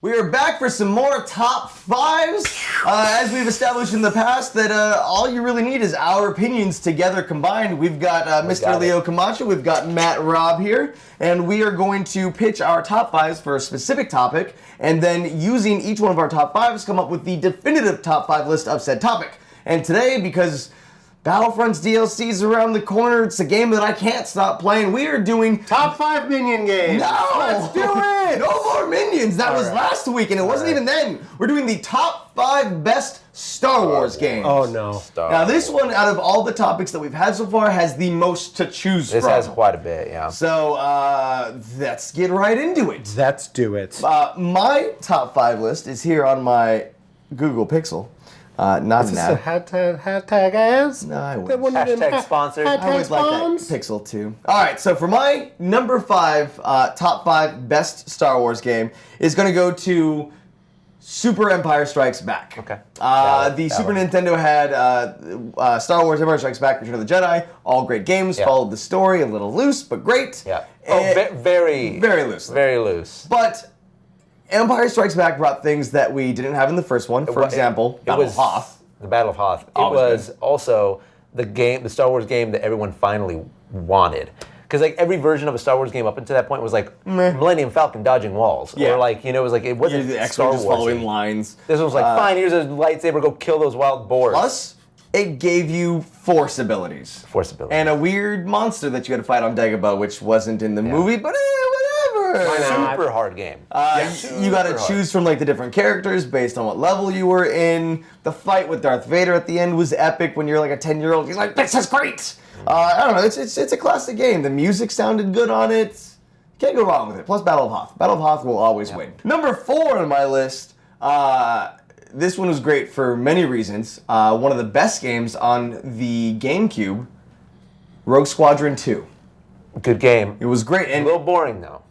We are back for some more top fives. As we've established in the past, that all you really need is our opinions together combined. We've got Mr. Leo Camacho, we've got Matt Robb here, and we are going to pitch our top fives for a specific topic, and then using each one of our top fives, come up with the definitive top five list of said topic. And today, because Battlefront's DLC is around the corner, it's a game that I can't stop playing, we are doing top 5 minion games. No, let's do it! No more minions! That was last week, and it wasn't even then. We're doing the top 5 best Star Wars games. Oh no. Now this one, out of all the topics that we've had so far, has the most to choose from. This has quite a bit, yeah. So, let's get right into it. Let's do it. My top 5 list is here on my Google Pixel. Not Is now. this a hashtag ads? No, I That wouldn't. one of them Hashtag sponsored. I Hashtag would like that spawns? Pixel too. All right, so for my number 5 top 5 best Star Wars game is going to go to Super Empire Strikes Back. Okay. The Super Nintendo had Star Wars Empire Strikes Back, Return of the Jedi. All great games. Yeah. Followed the story, a little loose, but great. Yeah. Oh, very loose. Very loose. But Empire Strikes Back brought things that we didn't have in the first one. For example, Battle of Hoth. The Battle of Hoth. It Always was also the Star Wars game that everyone finally wanted. Because like every version of a Star Wars game up until that point was like Millennium Falcon dodging walls, Yeah. or like it was like it wasn't The Star X-Wing Wars. just following lines. This was like fine. Here's a lightsaber. Go kill those wild boars. Plus, it gave you Force abilities. Force ability. And a weird monster that you had to fight on Dagobah, which wasn't in the movie, but whatever. Super hard game. You got to choose from like the different characters based on what level you were in. The fight with Darth Vader at the end was epic. When you're like a 10-year-old, he's like, "This is great." I don't know. It's a classic game. The music sounded good on it. Can't go wrong with it. Plus Battle of Hoth. Battle of Hoth will always win. Number 4 on my list. This one was great for many reasons. One of the best games on the GameCube, Rogue Squadron 2. Good game. It was great. A And little boring though.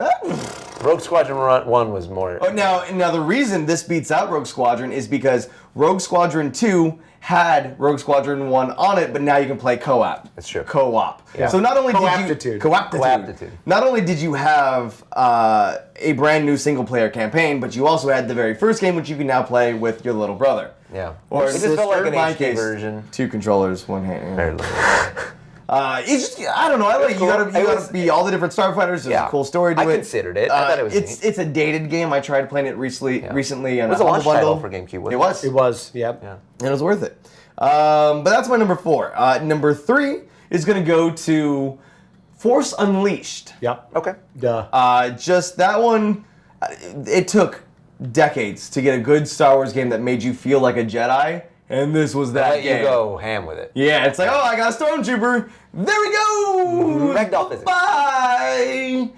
Rogue Squadron 1 was more. now the reason this beats out Rogue Squadron is because Rogue Squadron 2 had Rogue Squadron 1 on it, but now you can play co-op. That's true. Co-op. Yeah. So not only did Co-aptitude. you co-aptitude. Not only did you have a brand new single player campaign, but you also had the very first game, which you can now play with your little brother. Yeah. Or it just felt like in an my HD case, version. 2 controllers, 1 hand. Very little. It's just, I don't know. I like cool. you gotta be all the different starfighters. There's a cool story to it. I considered it. I thought it was neat. It's a dated game. I tried playing it recently. It was a launch title for GameCube, wasn't it? It was. It was, yep. Yeah. And it was worth it. But that's my number 4. Number 3 is gonna go to Force Unleashed. Yep. Okay. Duh. Just that one. It took decades to get a good Star Wars game that made you feel like a Jedi. And this was that Let game. you go ham with it. Yeah, it's like, oh, I got a stormtrooper. There we go. Ragdoll physics. Bye.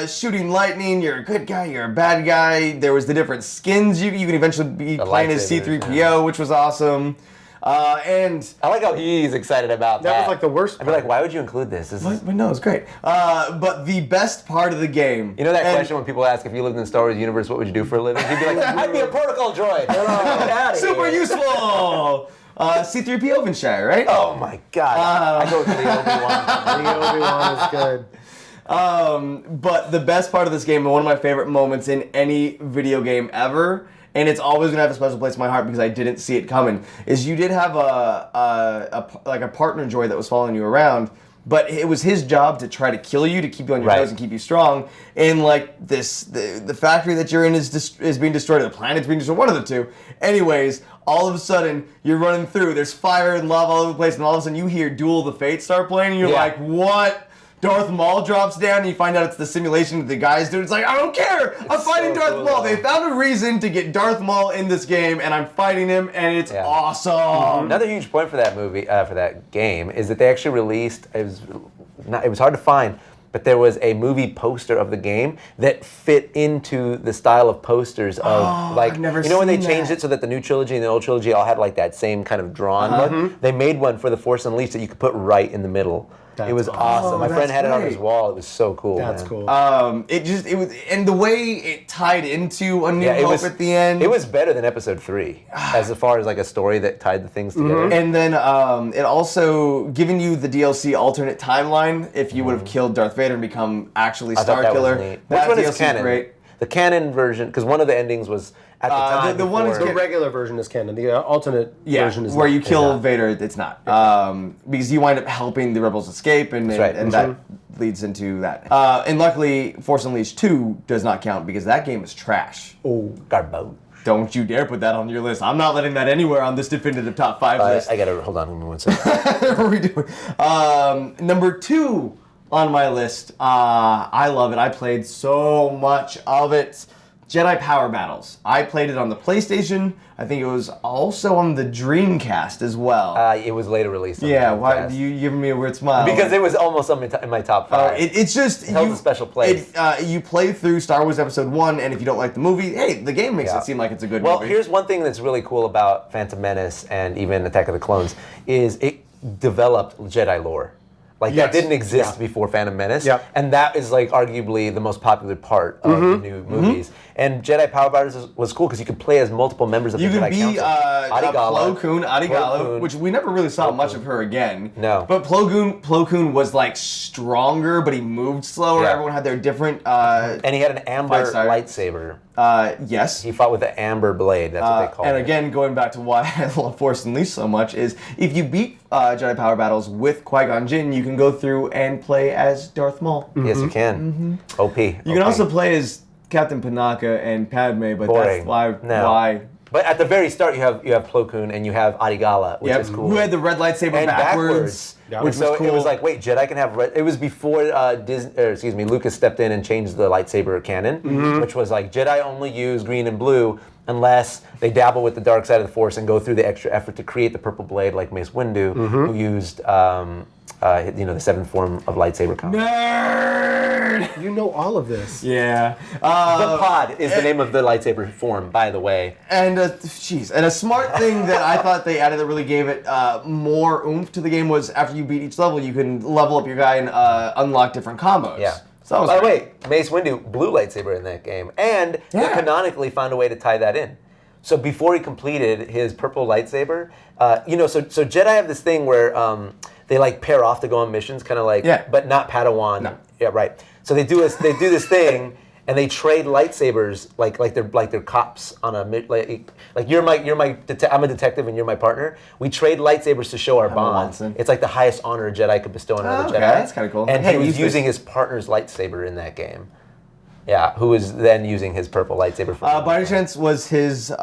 Shooting lightning. You're a good guy. You're a bad guy. There was the different skins. You can eventually be playing as lightsabers, C-3PO, which was awesome. And I like how he's excited about that. That was like the worst I'd be part. like, why would you include this? but no, it's great. But the best part of the game. You know that and- question when people ask if you lived in the Star Wars universe, what would you do for a living? You'd be like, I'd be a protocol droid. Get outta Super here. useful. C-3PO Jovenshire, right? Oh my god. I go to the Obi-Wan. The Obi-Wan is good. But the best part of this game, and one of my favorite moments in any video game ever, and it's always gonna have a special place in my heart because I didn't see it coming, is you did have a partner droid that was following you around, but it was his job to try to kill you, to keep you on your toes and keep you strong. And like the factory that you're in is being destroyed, or the planet's being destroyed, one of the two. Anyways, all of a sudden you're running through. There's fire and lava all over the place, and all of a sudden you hear Duel of the Fates start playing, and you're like, what? Darth Maul drops down, and you find out it's the simulation that the guys do. It's like, I don't care! I'm fighting so Darth cool, Maul! though. They found a reason to get Darth Maul in this game, and I'm fighting him, and it's awesome! Another huge point for that movie, for that game, is that they actually released. It was hard to find, but there was a movie poster of the game that fit into the style of posters of like I've never when they seen changed that. it so that the new trilogy and the old trilogy all had like that same kind of drawn look. They made one for the Force Unleashed that you could put right in the middle. That's it was awesome. My that's friend had it on his great. wall. It was so cool. That's man. cool. It was, and the way it tied into A New Hope at the end. It was better than Episode 3, as far as like a story that tied the things together. And then it also giving you the DLC alternate timeline if you would have killed Darth Vader and become actually I thought that was Starkiller. neat. That Which one is DLC canon? Great. the canon version, because one of the endings was at the time. the one is The before- regular version is canon. The alternate version is where not. you kill Vader, it's not. Because you wind up helping the rebels escape, and right. and that leads into that. And luckily, Force Unleashed 2 does not count because that game is trash. Oh, Garbo. Don't you dare put that on your list. I'm not letting that anywhere on this definitive top 5 list. I gotta hold on 1 second. What are we doing? Number 2 on my list. I love it. I played so much of it. Jedi Power Battles. I played it on the PlayStation. I think it was also on the Dreamcast as well. It was later released. On yeah, the why Dreamcast. you giving me a weird smile? Because it was almost in my top 5. It's just It holds a special place. You play through Star Wars Episode 1, and if you don't like the movie, hey, the game makes Yeah. it seem like it's a good Well, movie. here's one thing that's really cool about Phantom Menace and even Attack of the Clones is it developed Jedi lore. Like Yes. that didn't exist before Phantom Menace, Yep. and that is like arguably the most popular part of the new movies. And Jedi Power Battles was cool because you could play as multiple members of You the could Jedi be Council. Plo Koon, Adi Plo Gallo, Koon. which we never really saw much of her again. No. But Plo Koon was like stronger, but he moved slower. Yeah. Everyone had their different. And he had an amber Five-star. lightsaber. Yes. He fought with the amber blade. That's what they call And it. again, going back to why I love Force Unleashed so much is if you beat Jedi Power Battles with Qui-Gon Jinn, you can go through and play as Darth Maul. Yes, you can. OP. You can also play as Captain Panaka and Padme, but Boring. that's why. No. Why? But at the very start, you have Plo Koon and you have Adi Gala, which is cool. Who had the red lightsaber and backwards, Yeah. which so was cool. it was like, wait, Jedi can have red. It was before Lucas stepped in and changed the lightsaber canon, which was like Jedi only use green and blue unless they dabble with the dark side of the Force and go through the extra effort to create the purple blade, like Mace Windu, who used the seventh form of lightsaber combo. Nerd. you know all of this. Yeah. The pod is the name of the lightsaber form, by the way. And a smart thing that I thought they added that really gave it more oomph to the game was after you beat each level, you can level up your guy and unlock different combos. Yeah. So that was By the great. way, Mace Windu, blue lightsaber in that game, and they Yeah. canonically found a way to tie that in. So before he completed his purple lightsaber, so Jedi have this thing where they like pair off to go on missions, kind of like, but not Padawan. No. Yeah, right. So they do this thing, and they trade lightsabers like they're cops on a like I'm a detective and you're my partner. We trade lightsabers to show our bond. Watson. It's like the highest honor a Jedi could bestow on another okay, Jedi. that's kinda cool. And Hey, he was use using this. his partner's lightsaber in that game. Yeah, who was then using his purple lightsaber for By any chance, was his the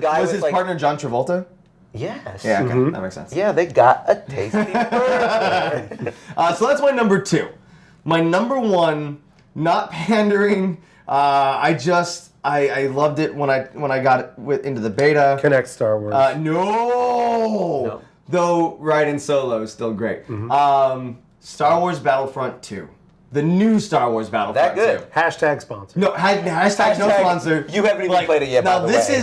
guy was with, his like- partner John Travolta? Yes. Yeah, okay, that makes sense. Yeah, they got a tasty burger. So that's my number 2. My number 1, not pandering. I loved it when I got it into the beta. Connect Star Wars. No. Though Ryan Solo is still great. Star Wars Battlefront 2. The new Star Wars Battlefront That good. 2. Hashtag sponsor. No, hashtag no sponsor. You haven't even played it yet, Now by the this way.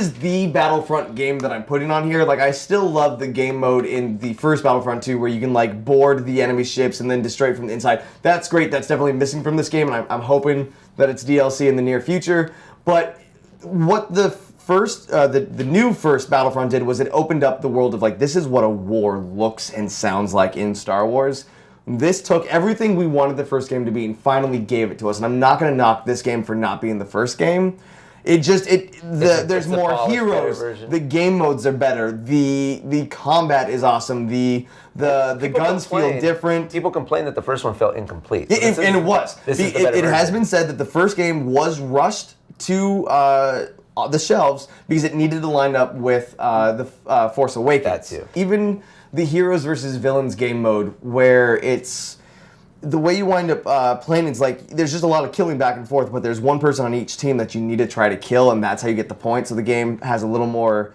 is the Battlefront game that I'm putting on here. Like I still love the game mode in the first Battlefront 2 where you can like board the enemy ships and then destroy it from the inside. That's great. That's definitely missing from this game, and I'm hoping that it's DLC in the near future. But what the first, the new first Battlefront did was it opened up the world of like this is what a war looks and sounds like in Star Wars. This took everything we wanted the first game to be and finally gave it to us. And I'm not going to knock this game for not being the first game. There's it's a more polished, better heroes. version. The game modes are better. The combat is awesome. The guns feel different. People complain that the first one felt incomplete. And it was. This is the better It has version. been said that the first game was rushed to the shelves because it needed to line up with the Force Awakens. That too. Even the heroes versus villains game mode, where it's the way you wind up playing is like there's just a lot of killing back and forth, but there's one person on each team that you need to try to kill, and that's how you get the points. So the game has a little more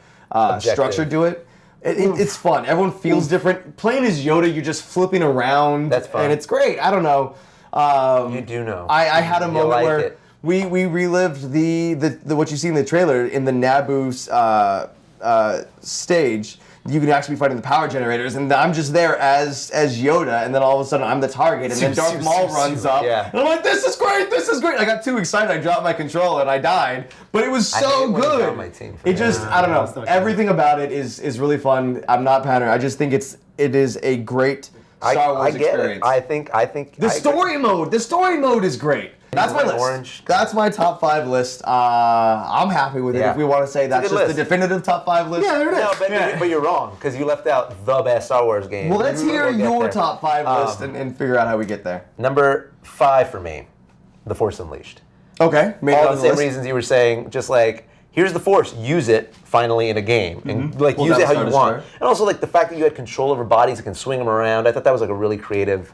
structure to it. It's fun. Everyone feels different. Playing as Yoda, you're just flipping around. That's fun. And it's great. I don't know. You do know. I had a You'll moment like where it. we relived the what you see in the trailer in the Naboo stage. You can actually be fighting the power generators, and I'm just there as Yoda, and then all of a sudden I'm the target, and then Darth Maul runs up, Yeah. and I'm like, this is great, this is great. I got too excited, I dropped my controller, and I died, but it was so hate when he's good. on my team for It that. just, I don't that's know, not everything about it is really fun. I'm not pandering. I just think it is a great Star Wars I get experience. it. I think The story mode is great. That's my list. Orange. That's my top 5 list. I'm happy with it. Yeah. If we want to say that's good just list. the definitive top 5 list. Yeah, there it is. No, but you're wrong because you left out the best Star Wars game. Well, let's hear We'll get your there. top 5 list and figure out how we get there. Number 5 for me, The Force Unleashed. Okay, made it All on the same list. reasons you were saying, just like, here's the Force, use it finally in a game, and like Pull use down it how Star you want. Destroyer. And also like the fact that you had control over bodies and can swing them around. I thought that was like a really creative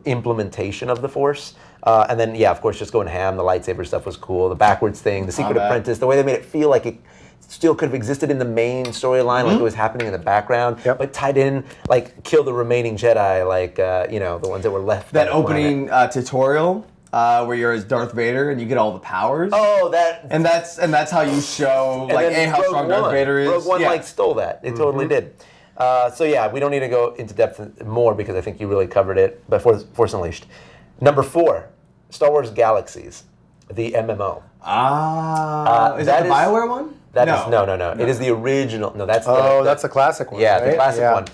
implementation of the Force. And then yeah, of course, just going ham. The lightsaber stuff was cool. The backwards thing, the Secret Combat. Apprentice, the way they made it feel like it still could have existed in the main storyline, like it was happening in the background, but tied in, like kill the remaining Jedi, like the ones that were left. That on the planet. opening tutorial where you're as Darth Vader and you get all the powers. Oh, that. And that's how you show And like then how Rogue strong Darth One. Vader is. Rogue One Yeah. like stole that. It totally did. So yeah, we don't need to go into depth more because I think you really covered it. But Force Unleashed. Number 4, Star Wars Galaxies, the MMO. Is that the BioWare one? That is no. It is the original. No, that's That's the classic one. yeah, right? the classic Yeah. one.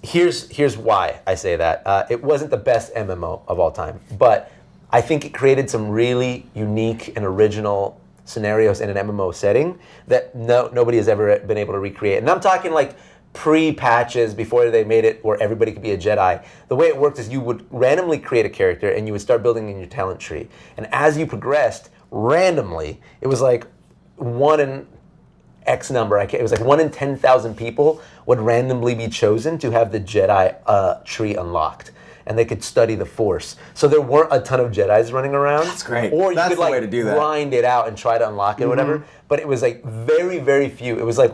Here's why I say that. It wasn't the best MMO of all time, but I think it created some really unique and original scenarios in an MMO setting that nobody has ever been able to recreate. And I'm talking like pre-patches before they made it where everybody could be a Jedi. The way it worked is you would randomly create a character and you would start building in your talent tree. And as you progressed, randomly, it was like 1 in X number, it was like 1 in 10,000 people would randomly be chosen to have the Jedi tree unlocked. And they could study the Force. So there weren't a ton of Jedis running around. That's great. Or you That's could the like way to do that. grind it out and try to unlock it or whatever. But it was like very, very few. It was like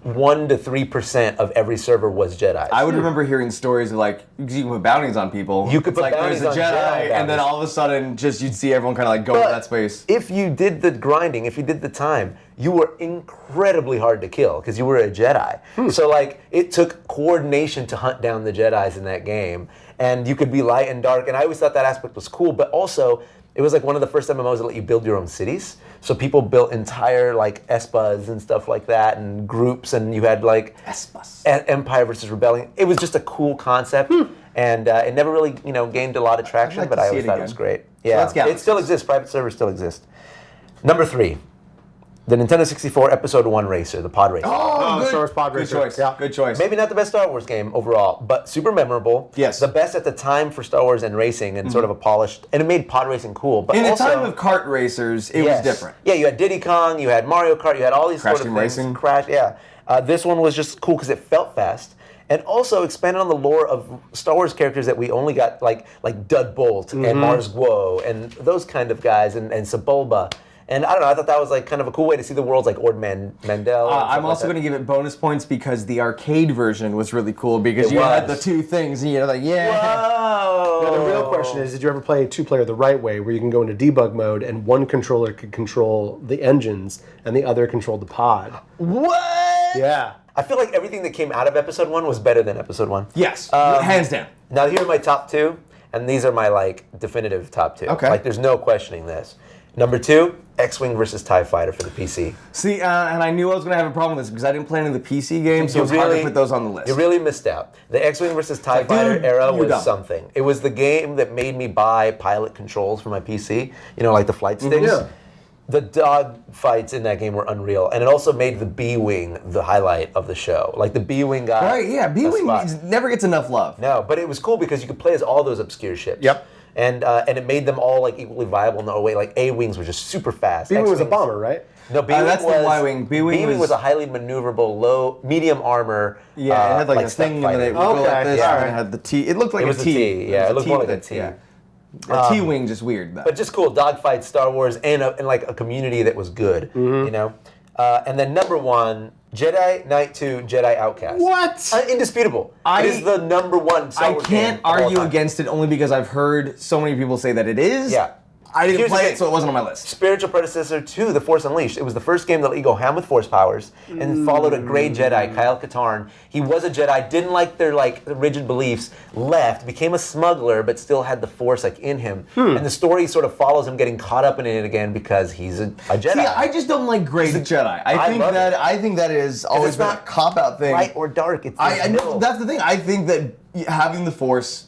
1 to 3% of every server was Jedi. I would remember hearing stories of like, because you can put bounties on people. You could It's put like bounties there's a on Jedi, Jedi and then bounties. all of a sudden, just you'd see everyone kind of like go to But that space. if you did the grinding, if you did the time, you were incredibly hard to kill because you were a Jedi. So like it took coordination to hunt down the Jedis in that game, and you could be light and dark. And I always thought that aspect was cool, but also it was like one of the first MMOs that let you build your own cities. So people built entire like ESPAs and stuff like that, and groups, and you had like Espas. Empire versus Rebellion. It was just a cool concept, and it never really gained a lot of traction. like But to I see always it thought again. it was great. So Yeah, that's Galaxies. it still exists. Private servers still exist. Number 3, the Nintendo 64 Episode 1 Racer, the Pod Racer. Oh, good. Star Wars Pod Good Racer. choice. Yeah. Good choice. Maybe not the best Star Wars game overall, but super memorable. Yes. The best at the time for Star Wars and racing, and sort of a polished, and it made pod racing cool. But In a also, time of kart racers, it was different. Yeah, you had Diddy Kong, you had Mario Kart, you had all these Crash sort of Team things. Racing. Crash, yeah. This one was just cool because it felt fast, and also expanded on the lore of Star Wars characters that we only got like Dud Bolt and Mars Guo and those kind of guys, and Sebulba. And I don't know, I thought that was like kind of a cool way to see the worlds like Ord Mandel. I'm also going to give it bonus points because the arcade version was really cool because It you had was. the 2 things and you're like, yeah. Whoa! Now, the real question is, did you ever play 2-player the right way, where you can go into debug mode and one controller could control the engines and the other controlled the pod? What? Yeah. I feel like everything that came out of Episode 1 was better than Episode 1. Yes, hands down. Now here are my top 2, and these are my like definitive top 2. Okay. Like there's no questioning this. Number 2, X-Wing versus TIE Fighter for the PC. See, and I knew I was going to have a problem with this because I didn't play any of the PC games, so it's hard to put those on the list. You really missed out. The X-Wing versus TIE Fighter dude, era you're was dumb. something. It was the game that made me buy pilot controls for my PC, like the flight sticks. Yeah. The dog fights in that game were unreal, and it also made the B-Wing the highlight of the show. Like the B-Wing guy. Right, yeah, B-Wing spot. never gets enough love. No, but it was cool because you could play as all those obscure ships. Yep. And it made them all like equally viable in their own way. Like A-Wings were just super fast. B-Wing was a X-Wings- bomber, right? No, B-Wing that's the was Y-Wing. B-Wing was a highly maneuverable, medium armor. Yeah, it had like a step thing and then it fighter. would go like Okay, this yeah. and then it had the T. It looked like It was a a T. T, yeah, it looked more like a with T. Yeah. A T-Wing just weird. Though. But just cool dogfights, Star Wars, and like a community that was good. And then number 1, Jedi Knight 2, Jedi Outcast. What? Indisputable. It is the number 1 Star I Wars can't game of all argue time. against it only because I've heard so many people say that it is. Yeah. I didn't Here's the play thing. it, so it wasn't on my list. Spiritual predecessor to The Force Unleashed. It was the first game that let you go ham with Force powers and followed a great Jedi, Kyle Katarn. He was a Jedi, didn't like their rigid beliefs, left, became a smuggler, but still had the Force in him. And the story sort of follows him getting caught up in it again because he's a Jedi. See, I just don't like great Jedi. I think that is always it's been not a cop-out thing. light or dark. It's I know middle. that's the thing. I think that having the Force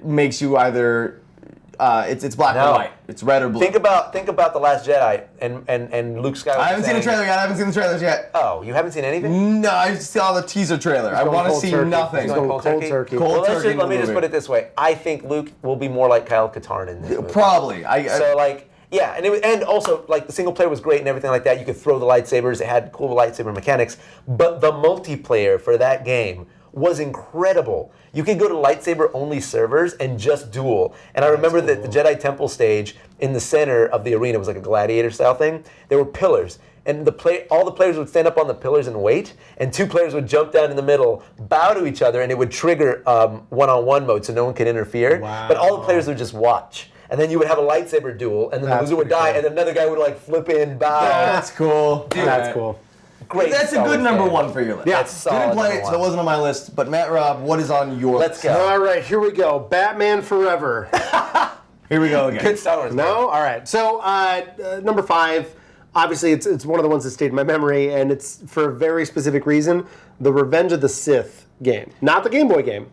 makes you either it's black No. or white. It's red or blue. Think about the Last Jedi and Luke Skywalker. I haven't seen the trailer yet. I haven't seen the trailers yet. Oh, you haven't seen anything? No, I saw the teaser trailer. I want to see nothing. He's going cold turkey. Cold Well, turkey let me just movie. put it this way. I think Luke will be more like Kyle Katarn in this movie. Probably. So like, yeah, and also like the single player was great and everything like that. You could throw the lightsabers. It had cool lightsaber mechanics, but the multiplayer for that game was incredible. You could go to lightsaber only servers and just duel. And I remember that the Jedi Temple stage in the center of the arena was like a gladiator style thing. There were pillars. And all the players would stand up on the pillars and wait, and 2 players would jump down in the middle, bow to each other, and it would trigger one-on-one mode so no one could interfere. Wow. But all the players would just watch. And then you would have a lightsaber duel, and then the That's loser would pretty die, cool. and then another guy would like flip in, bow. That's cool. That's cool. Great. That's a Star good Wars number game. 1 for your list. Yeah. That's solid Didn't play number it, so one. it wasn't on my list. But Matt, Rob, what is on your Let's list? go. All right, here we go. Batman Forever. Here we go again. Good Star Wars. No? All right. So, number 5, obviously, it's one of the ones that stayed in my memory, and it's for a very specific reason, the Revenge of the Sith game. Not the Game Boy game.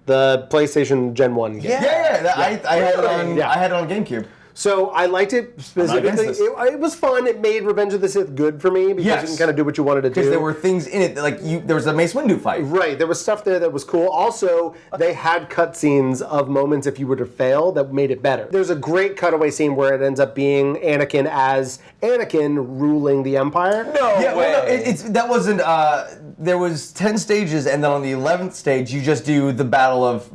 The PlayStation Gen 1 game. Yeah. I had it on. Yeah. I had it on GameCube. So I liked it specifically. against this. It was fun. It made Revenge of the Sith good for me because Yes. you can kind of do what you wanted to do. Because there were things in it, like there was a Mace Windu fight. Right, there was stuff there that was cool. Also, they had cutscenes of moments if you were to fail that made it better. There's a great cutaway scene where it ends up being Anakin as Anakin ruling the Empire. No Yeah, way. well, no, that wasn't. There was 10 stages, and then on the 11th stage, you just do the Battle of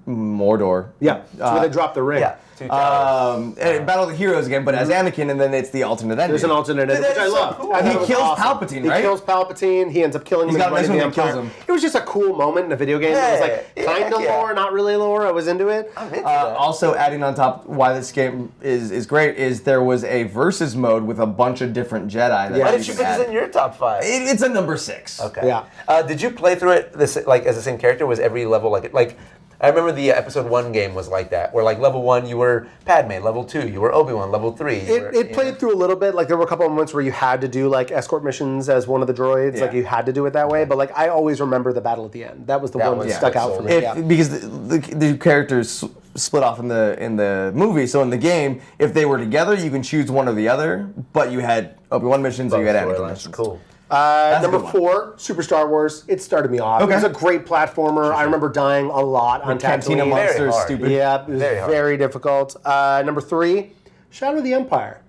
Mordor. Yeah, so where they drop the ring. Yeah. 2 towers. And Battle of the Heroes again, but as Anakin, and then it's the alternate ending. There's an alternate ending, which I That's so love. cool. I thought He it was kills awesome. Palpatine, right? He kills Palpatine. He ends up killing him. He's got a nice running the one that kills Empire. him. It was just a cool moment in a video game. It was like Yeah, kind of yeah. lore, not really lore. I was into it. I'm into that. Also, adding on top why this game is great is there was a versus mode with a bunch of different Jedi. That Yeah. Why you did you can put add. this in your top 5? It's a number 6. Okay. Yeah. Did you play through it like as the same character? Was every level like? I remember the episode 1 game was like that, where like level 1 you were Padme, level 2 you were Obi-Wan, level 3 It played through a little bit. Like there were a couple of moments where you had to do like escort missions as one of the droids. Yeah. Like you had to do it that way. But like I always remember the battle at the end. That was the That one was that stuck good, out so for me. If, Yeah. Because the characters split off in the movie, so in the game, if they were together, you can choose one or the other. But you had Obi-Wan missions, or you had Anakin missions. Cool. Number a good one. 4, Super Star Wars. It started me off. Okay. It was a great platformer. I remember dying a lot on Cantina Tatooine. Monsters, hard. stupid. Yeah, it was Very hard. very difficult. Number 3, Shadow of the Empire.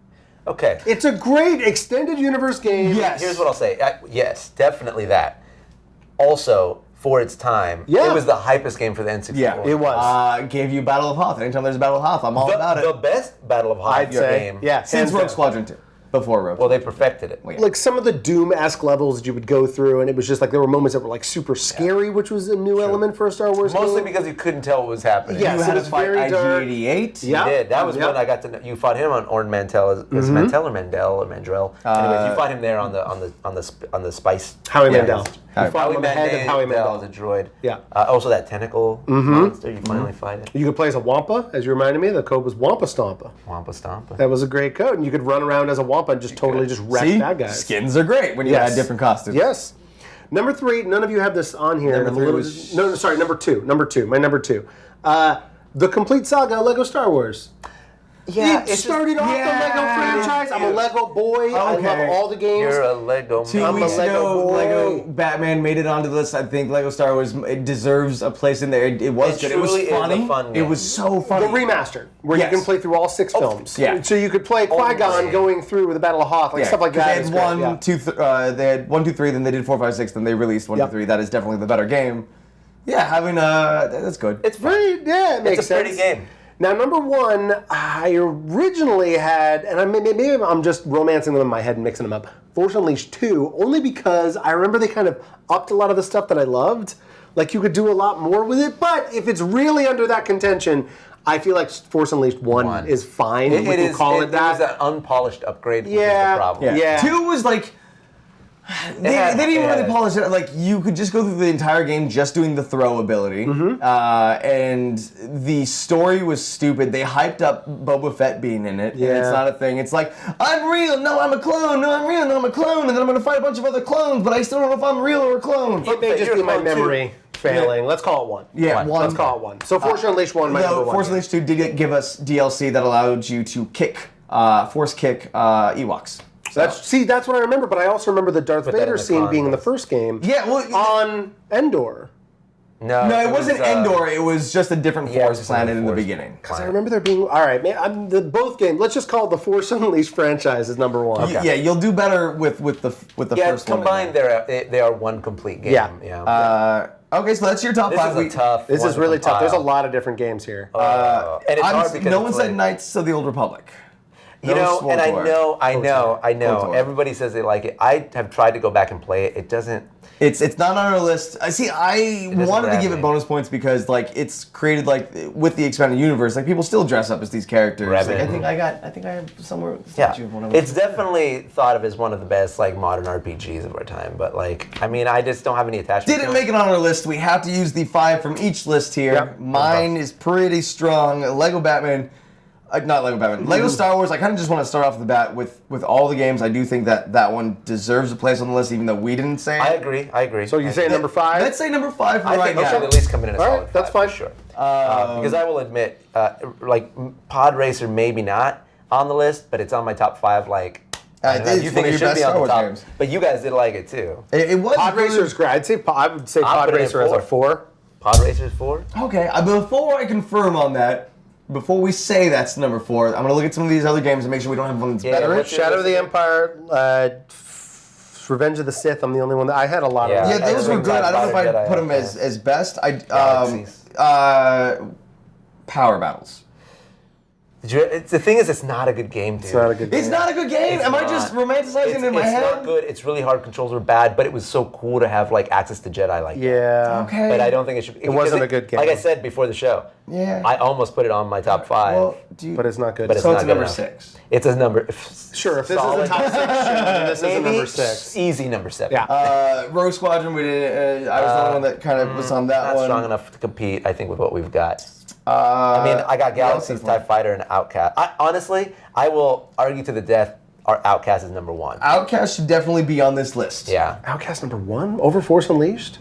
Okay. It's a great extended universe game. Yes. Here's what I'll say. Yes, definitely that. Also, for its time, Yeah. it was the hypest game for the N64. Yeah, It was. Gave you Battle of Hoth. Anytime there's a Battle of Hoth, I'm all about The it. best Battle of Hoth I'd say. game. Yeah, Since hands Rogue down. Squadron 2. Before Rogue. Well, they perfected it. yeah. Like some of the Doom-esque levels that you would go through, and it was just like there were moments that were like super scary, which was a new element for a Star Wars Mostly game. because you couldn't tell what was happening. Yes. you had it to was fight very dark. IG-88. Yeah. You did. That was Yeah. when I got to know. You fought him on Orn Mantell. Is Mantell or Mandel or Mandrell? Anyway, you fought him there on the spice. Howie Yeah. Mandel. You fought Howie him on the head of Howie Mandel, Mandel. the droid. Yeah. Also that tentacle monster. You finally fight it. You could play as a Wampa, as you reminded me. The code was Wampa Stompa. Wampa Stompa. That was a great code, and you could run around as a Wampa and just totally just wreck See? bad guys. Skins are great when you Yes. add different costumes. Yes. Number 3, none of you have this on here. Number I'm a three little- was- No, sorry, number 2. Number 2. My number 2. The complete saga of Lego Star Wars. Yeah, It started off the Lego Yeah. franchise. I'm a Lego boy. I Okay. love all the games. You're a Lego 2 man. I'm a weeks Lego ago, boy. Lego Batman made it onto the list. I think Lego Star Wars it deserves a place in there. It was It good. It was truly is a funny. fun It game. was so The funny. remastered, where Yes. you can play through all 6 films. yeah. So you could play Qui-Gon yeah. going through with the Battle of Hoth, like stuff like 'cause that. They is had great, 1, yeah. 2, they had 1, 2, 3. Then they did 4, 5, 6. Then they released 1, Yep. 2, 3. That is definitely the better game. Yeah, having that's good. It's fun. Very, yeah, it makes It's a pretty sense. game. Now, number 1, I originally had, and maybe I'm just romancing them in my head and mixing them up, Force Unleashed 2, only because I remember they kind of upped a lot of the stuff that I loved. Like, you could do a lot more with it, but if it's really under that contention, I feel like Force Unleashed 1 is fine. We can call it that. It was an unpolished upgrade, which is Yeah. the problem. Yeah. 2 was like. They didn't even really polish it. Like, you could just go through the entire game just doing the throw ability. And the story was stupid. They hyped up Boba Fett being in it. And Yeah. it's not a thing. It's like, I'm real. No, I'm a clone. No, I'm real. No, I'm a clone. And then I'm going to fight a bunch of other clones, but I still don't know if I'm real or a clone. It may just be my You're a clone, memory. failing. Let's call it 1. Yeah, 1. Let's call it 1. So Force Unleashed 1, my number 1. Force Unleashed 2 did give us DLC that allowed you to force kick Ewoks. So. That's what I remember, but I also remember the Darth Vader scene being in the first game. Yeah, well, on Endor. No, it wasn't Endor. It was just a different Force planet in the beginning. Because I remember there being... All right, man, both games... Let's just call it the Force Unleashed franchise as number 1. Okay. Yeah, you'll do better with the first one. Yeah, combined, they are one complete game. Yeah. Okay, so that's your top 5. This is a tough This is really tough. compile. There's a lot of different games here. And it's hard because no one said Knights of the Old Republic. You know, and I know. KOTOR. Everybody says they like it. I have tried to go back and play it. It doesn't. It's not on our list. I wanted to give it me. bonus points because it's created with the expanded universe. People still dress up as these characters. I think I have somewhere a statue of one of them. It's definitely thought of as one of the best modern RPGs of our time. But I just don't have any attachment. Didn't make it on our list. We have to use the 5 from each list here. Yep. Mine is pretty strong. Lego Batman. Not Lego Batman. Lego Star Wars, I kind of just want to start off the bat with all the games. I do think that one deserves a place on the list, even though we didn't say it. I agree. So you say number 5? Let's say number 5 for I right think it now. should at least come in as a solid 5, that's fine. for sure. Because I will admit, Pod Racer maybe not on the list, but it's on my top 5. It's you one think of it your should be best on Star the Wars top, games. but you guys did like it too. It was Pod Racer is great. I would say Pod put it Racer at as a 4. 4. Pod Racer is 4. Okay, before I confirm on that, before we say that's number 4, I'm going to look at some of these other games and make sure we don't have one that's better. what's Shadow of the Empire, Revenge of the Sith. I'm the only one that I had a lot of. Yeah, those were X-Wing, good. I don't know if Jedi, I'd put them as best. Galaxies. Power Battles. The thing is, it's not a good game, dude. It's not a good game. It's not a good game. Am I just romanticizing it in my head? It's not good. It's really hard. Controls were bad, but it was so cool to have access to Jedi like that. Yeah. Okay. But I don't think it should. It wasn't a good game. Like I said before the show. Yeah. I almost put it on my top 5. Well, But it's not good. But it's so not it's a good number enough. 6. It's a number. Sure, if this solid. is the top 6 show, then this is a Maybe number 6. easy number 7. Yeah. Rogue Squadron, we did. I was the only one that kind of was on that Not one. strong enough to compete, I think, with what we've got. I got Galaxies, TIE Fighter, and Outcast. Honestly, I will argue to the death our Outcast is number 1. Outcast should definitely be on this list. Yeah. Outcast number 1 over Force Unleashed.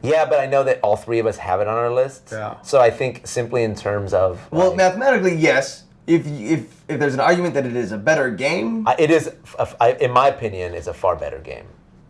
Yeah, but I know that all 3 of us have it on our list. Yeah. So I think simply in terms of Well, mathematically, yes. If there's an argument that it is a better game, it is, in my opinion, it's a far better game.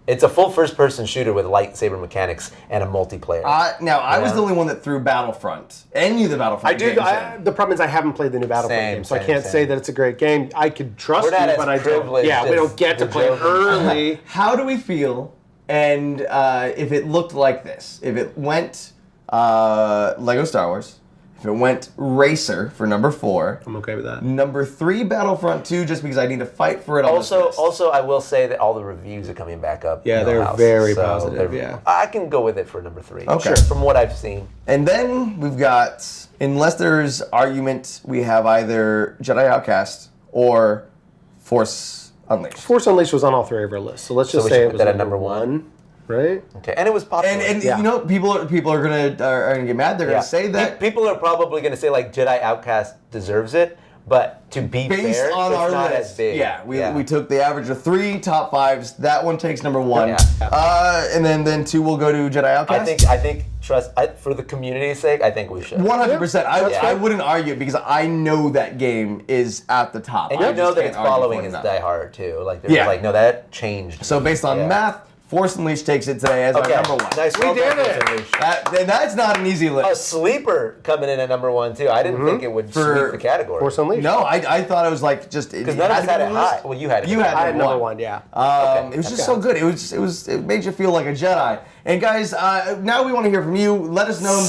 It's a full first-person shooter with lightsaber mechanics and a multiplayer. I was the only one that threw Battlefront. Any of the Battlefront games. The problem is I haven't played the new Battlefront game, so I can't say that it's a great game. I could trust We're not you, as but I don't. privileged Yeah, we as don't get to the play it Jovenshire. early. How do we feel? And if it looked like this, if it went Lego Star Wars, if it went Racer for number 4, I'm okay with that. number 3 Battlefront 2, just because I need to fight for it on this list. Also, I will say that all the reviews are coming back up. Yeah, in they're Millhouse, very so positive, they're- yeah. I can go with it for number 3. Okay. Sure, from what I've seen. And then we've got, unless there's argument, we have either Jedi Outcast or Force Unleashed. Force Unleashed was on all 3 of our lists, so let's just we say should it put was that at number number 1, right? Okay, and it was popular. And Yeah. you know, people are gonna get mad. They're gonna say that People are probably going to say Jedi Outcast deserves it, but to be based fair, on it's our not list. as big. Yeah, we took the average of 3 top 5s. That one takes number 1. Yeah. And then 2 will go to Jedi Outcast. I think for the community's sake, I think we should. 100%. that's I fine. wouldn't argue because I know that game is at the top. And I you know just that can't its argue following for it is enough. Die Hard too. Yeah. No, that changed. So based on Yeah. math, Force Unleashed takes it today as Okay, our number 1. nice. We Well did done, it. Force Unleashed. That's not an easy A list. sleeper coming in at number 1 too. I didn't think it would For sweep the category. Force Unleashed. No, I thought it was just because none of us had it high. Well, you had it. You had I had number one. 1, yeah. It was just so good. It made you feel like a Jedi. And guys, now we want to hear from you. Let us know in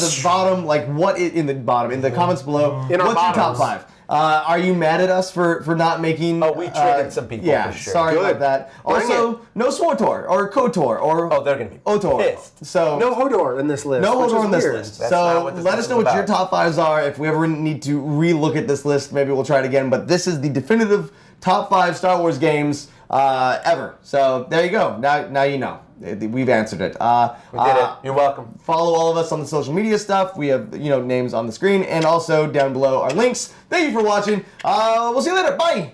the bottom, in the comments below. In our what's your top bottoms. 5? Are you mad at us for not making? Oh, we triggered some people, Yeah, for sure. sorry Good. about that. Bring Also, no SWOTOR or KOTOR or Oh, they're gonna be OTOR. pissed. So No Hodor in this list. no which Hodor is on this weird. list. That's So not what this let list us know is what your about. top 5s are. If we ever need to re-look at this list, maybe we'll try it again. But this is the definitive top 5 Star Wars games ever. So there you go. Now you know. We've answered it. We did it. You're welcome. Follow all of us on the social media stuff. We have names on the screen and also down below our links. Thank you for watching. We'll see you later. Bye.